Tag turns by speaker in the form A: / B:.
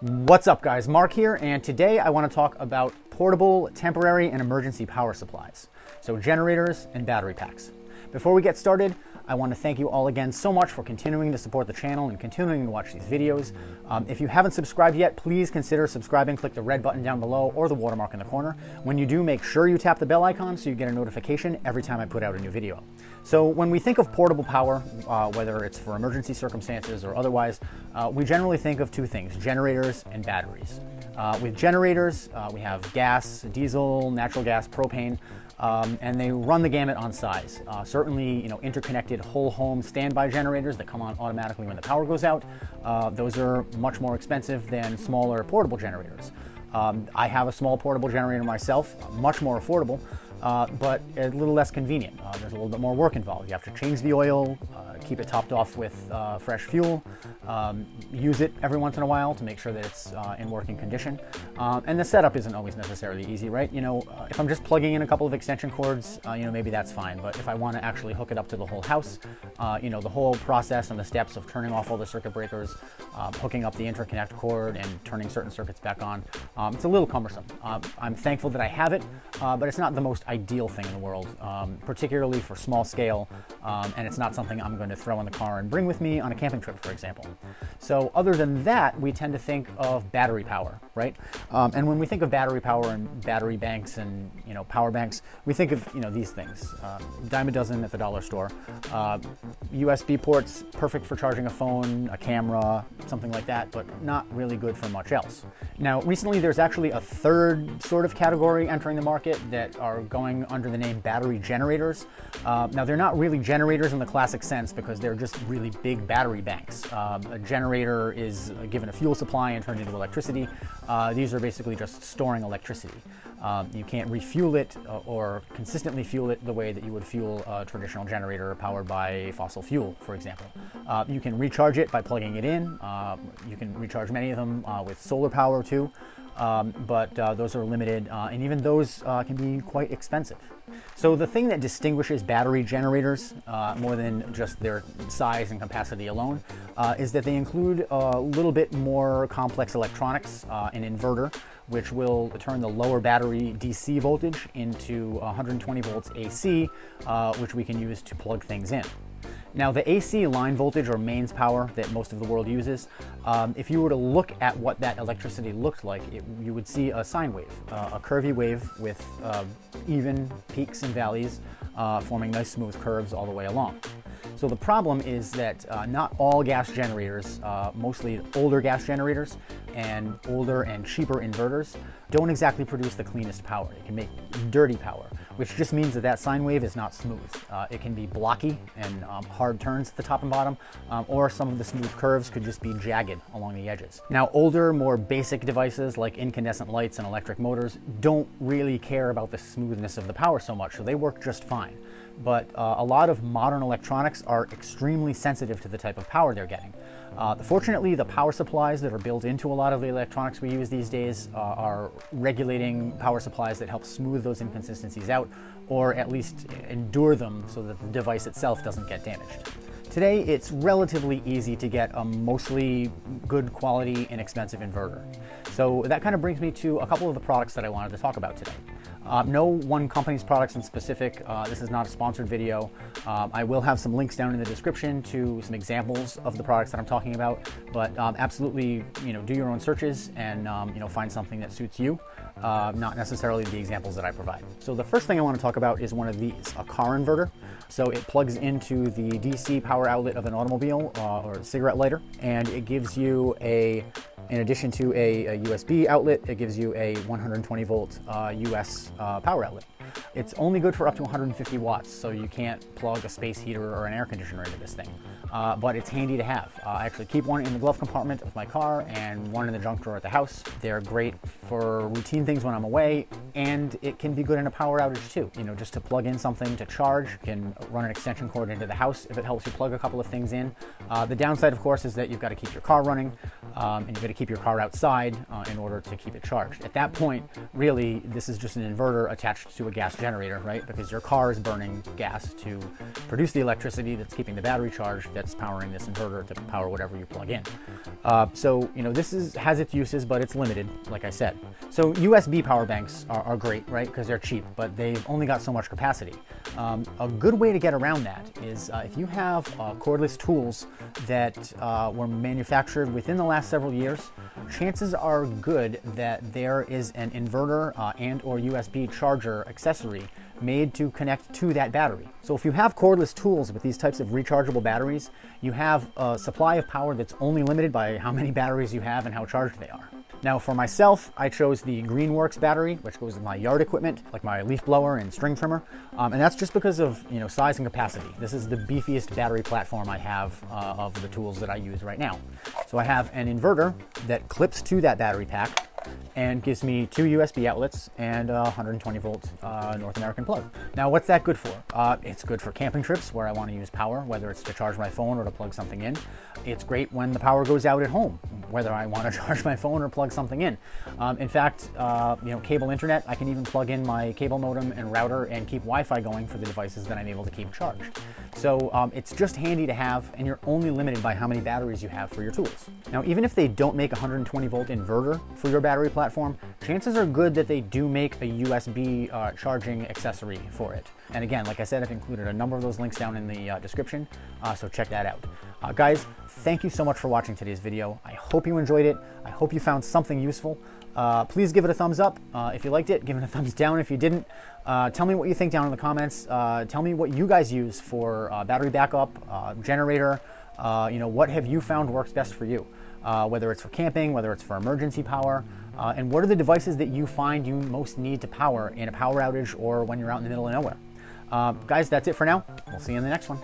A: What's up guys, Mark here, and today I want to talk about portable, temporary, and emergency power supplies. So generators and battery packs. Before we get started, I want to thank you all again so much for continuing to support the channel and continuing to watch these videos. If you haven't subscribed yet, please consider subscribing. Click the red button down below or the watermark in the corner. When you do, make sure you tap the bell icon so you get a notification every time I put out a new video. So when we think of portable power, whether it's for emergency circumstances or otherwise, we generally think of two things: generators and batteries. With generators, we have gas, diesel, natural gas, propane, and they run the gamut on size. Certainly, interconnected whole home standby generators that come on automatically when the power goes out. Those are much more expensive than smaller portable generators. I have a small portable generator myself, much more affordable, but a little less convenient. There's a little bit more work involved. You have to change the oil, keep it topped off with fresh fuel, use it every once in a while to make sure that it's in working condition. And the setup isn't always necessarily easy, right? If I'm just plugging in a couple of extension cords, maybe that's fine. But if I want to actually hook it up to the whole house, the whole process and the steps of turning off all the circuit breakers, hooking up the interconnect cord and turning certain circuits back on, it's a little cumbersome. I'm thankful that I have it, but it's not the most ideal thing in the world, particularly for small scale, and it's not something I'm going to throw in the car and bring with me on a camping trip, for example. So other than that, we tend to think of battery power, right? And when we think of battery power and battery banks and power banks, we think of these things. Dime a dozen at the dollar store. USB ports, perfect for charging a phone, a camera, something like that, but not really good for much else. Now, recently there's actually a third sort of category entering the market that are going under the name battery generators. Now, they're not really generators in the classic sense because they're just really big battery banks. A generator is given a fuel supply and turned into electricity. These are basically just storing electricity. You can't refuel it or consistently fuel it the way that you would fuel a traditional generator powered by fossil fuel, for example. You can recharge it by plugging it in. You can recharge many of them with solar power too, but those are limited, and even those can be quite expensive. So the thing that distinguishes battery generators more than just their size and capacity alone is that they include a little bit more complex electronics, an inverter, which will turn the lower battery DC voltage into 120 volts AC, which we can use to plug things in. Now, the AC line voltage or mains power that most of the world uses, if you were to look at what that electricity looked like, you would see a sine wave, a curvy wave with even peaks and valleys forming nice smooth curves all the way along. So the problem is that not all gas generators, mostly older gas generators and older and cheaper inverters, don't exactly produce the cleanest power. It can make dirty power, which just means that sine wave is not smooth. It can be blocky and hard turns at the top and bottom, or some of the smooth curves could just be jagged along the edges. Now, older, more basic devices like incandescent lights and electric motors don't really care about the smoothness of the power so much, so they work just fine. But a lot of modern electronics are extremely sensitive to the type of power they're getting. Fortunately, the power supplies that are built into a lot of the electronics we use these days are regulating power supplies that help smooth those inconsistencies out, or at least endure them so that the device itself doesn't get damaged. Today, it's relatively easy to get a mostly good quality, inexpensive inverter. So that kind of brings me to a couple of the products that I wanted to talk about today. No one company's products in specific. This is not a sponsored video. I will have some links down in the description to some examples of the products that I'm talking about, but absolutely, do your own searches and find something that suits you, not necessarily the examples that I provide. So the first thing I want to talk about is one of these, a car inverter. So it plugs into the DC power outlet of an automobile or a cigarette lighter, and it gives you in addition to a USB outlet, it gives you a 120 volt US power outlet. It's only good for up to 150 watts, so you can't plug a space heater or an air conditioner into this thing. But it's handy to have. I actually keep one in the glove compartment of my car and one in the junk drawer at the house. They're great for routine things when I'm away, and it can be good in a power outage too. Just to plug in something to charge, you can run an extension cord into the house if it helps you plug a couple of things in. The downside, of course, is that you've got to keep your car running, and you've got to keep your car outside in order to keep it charged. At that point, really, this is just an inverter attached to a a gas generator, right? Because your car is burning gas to produce the electricity that's keeping the battery charged, that's powering this inverter to power whatever you plug in. So, this has its uses, but it's limited, like I said. So USB power banks are great, right? Because they're cheap, but they've only got so much capacity. A good way to get around that is if you have cordless tools that were manufactured within the last several years, chances are good that there is an inverter and or USB charger accessory made to connect to that battery. So if you have cordless tools with these types of rechargeable batteries, you have a supply of power that's only limited by how many batteries you have and how charged they are. Now for myself, I chose the Greenworks battery, which goes in my yard equipment, like my leaf blower and string trimmer. And that's just because of size and capacity. This is the beefiest battery platform I have of the tools that I use right now. So I have an inverter that clips to that battery pack and gives me 2 USB outlets and a 120 volt North American plug. Now what's that good for? It's good for camping trips where I want to use power, whether it's to charge my phone or to plug something in. It's great when the power goes out at home, whether I want to charge my phone or plug something in. In fact, cable internet, I can even plug in my cable modem and router and keep Wi-Fi going for the devices that I'm able to keep charged. So it's just handy to have, and you're only limited by how many batteries you have for your tools. Now, even if they don't make a 120 volt inverter for your battery platform, chances are good that they do make a USB charging accessory for it. And again, like I said, I've included a number of those links down in the description, so check that out. Guys, thank you so much for watching today's video. I hope you enjoyed it. I hope you found something useful. Please give it a thumbs up if you liked it. Give it a thumbs down if you didn't. Tell me what you think down in the comments. Tell me what you guys use for battery backup, generator. What have you found works best for you? Whether it's for camping, whether it's for emergency power, and what are the devices that you find you most need to power in a power outage or when you're out in the middle of nowhere? Guys, that's it for now. We'll see you in the next one.